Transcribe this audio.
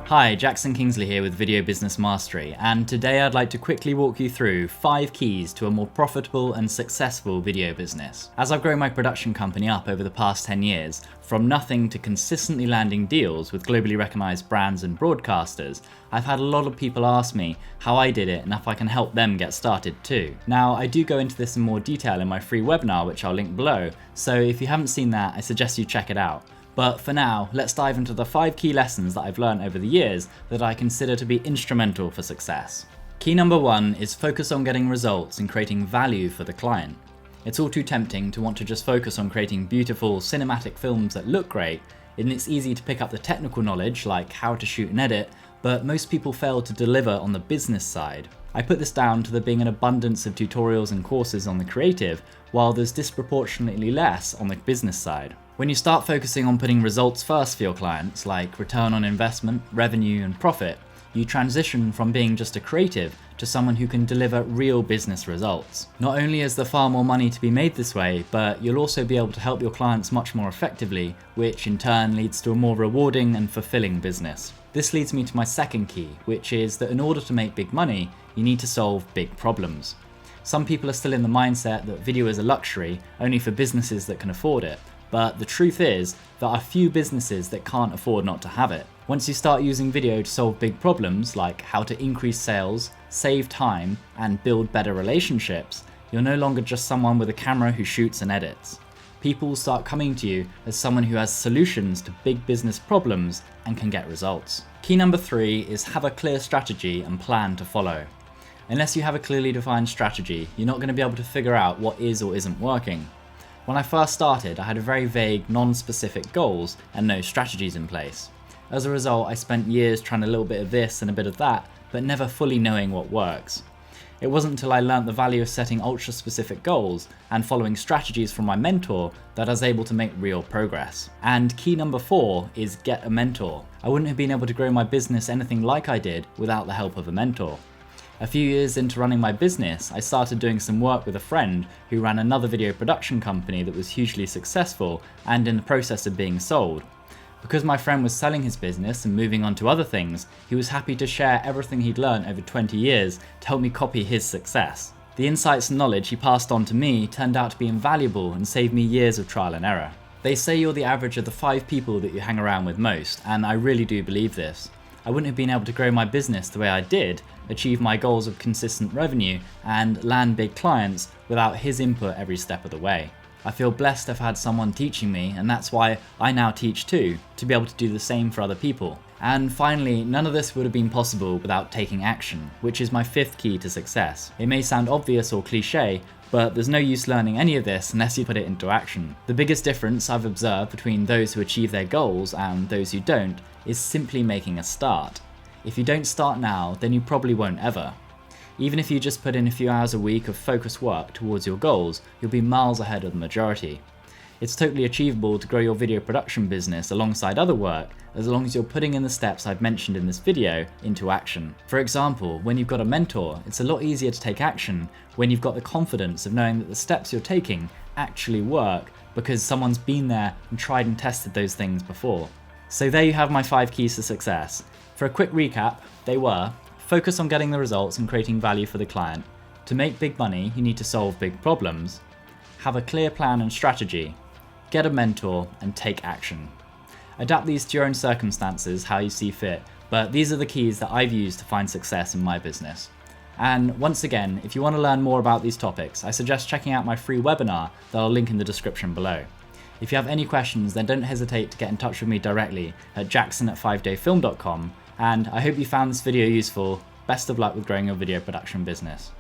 Hi, Jackson Kingsley here with Video Business Mastery, and today I'd like to quickly walk you through 5 keys to a more profitable and successful video business. As I've grown my production company up over the past 10 years, from nothing to consistently landing deals with globally recognized brands and broadcasters, I've had a lot of people ask me how I did it and if I can help them get started too. Now, I do go into this in more detail in my free webinar, which I'll link below, so if you haven't seen that, I suggest you check it out. But for now, let's dive into the 5 key lessons that I've learned over the years that I consider to be instrumental for success. Key number 1 is focus on getting results and creating value for the client. It's all too tempting to want to just focus on creating beautiful cinematic films that look great, and it's easy to pick up the technical knowledge like how to shoot and edit, but most people fail to deliver on the business side. I put this down to there being an abundance of tutorials and courses on the creative, while there's disproportionately less on the business side. When you start focusing on putting results first for your clients, like return on investment, revenue, and profit, you transition from being just a creative to someone who can deliver real business results. Not only is there far more money to be made this way, but you'll also be able to help your clients much more effectively, which in turn leads to a more rewarding and fulfilling business. This leads me to my second key, which is that in order to make big money, you need to solve big problems. Some people are still in the mindset that video is a luxury, only for businesses that can afford it. But the truth is, there are few businesses that can't afford not to have it. Once you start using video to solve big problems, like how to increase sales, save time, and build better relationships, you're no longer just someone with a camera who shoots and edits. People will start coming to you as someone who has solutions to big business problems and can get results. Key number 3 is have a clear strategy and plan to follow. Unless you have a clearly defined strategy, you're not going to be able to figure out what is or isn't working. When I first started, I had very vague, non-specific goals and no strategies in place. As a result, I spent years trying a little bit of this and a bit of that, but never fully knowing what works. It wasn't until I learnt the value of setting ultra-specific goals and following strategies from my mentor that I was able to make real progress. And key number 4 is get a mentor. I wouldn't have been able to grow my business anything like I did without the help of a mentor. A few years into running my business, I started doing some work with a friend who ran another video production company that was hugely successful and in the process of being sold. Because my friend was selling his business and moving on to other things, he was happy to share everything he'd learned over 20 years to help me copy his success. The insights and knowledge he passed on to me turned out to be invaluable and saved me years of trial and error. They say you're the average of the 5 people that you hang around with most, and I really do believe this. I wouldn't have been able to grow my business the way I did, achieve my goals of consistent revenue, and land big clients without his input every step of the way. I feel blessed to have had someone teaching me, and that's why I now teach too, to be able to do the same for other people. And finally, none of this would have been possible without taking action, which is my 5th key to success. It may sound obvious or cliche, but there's no use learning any of this unless you put it into action. The biggest difference I've observed between those who achieve their goals and those who don't is simply making a start. If you don't start now, then you probably won't ever. Even if you just put in a few hours a week of focused work towards your goals, you'll be miles ahead of the majority. It's totally achievable to grow your video production business alongside other work, as long as you're putting in the steps I've mentioned in this video into action. For example, when you've got a mentor, it's a lot easier to take action when you've got the confidence of knowing that the steps you're taking actually work because someone's been there and tried and tested those things before. So there you have my 5 keys to success. For a quick recap, they were: focus on getting the results and creating value for the client. To make big money, you need to solve big problems. Have a clear plan and strategy. Get a mentor and take action. Adapt these to your own circumstances how you see fit, but these are the keys that I've used to find success in my business. And once again, if you want to learn more about these topics, I suggest checking out my free webinar that I'll link in the description below. If you have any questions, then don't hesitate to get in touch with me directly at jackson@5dayfilm.com, and I hope you found this video useful. Best of luck with growing your video production business.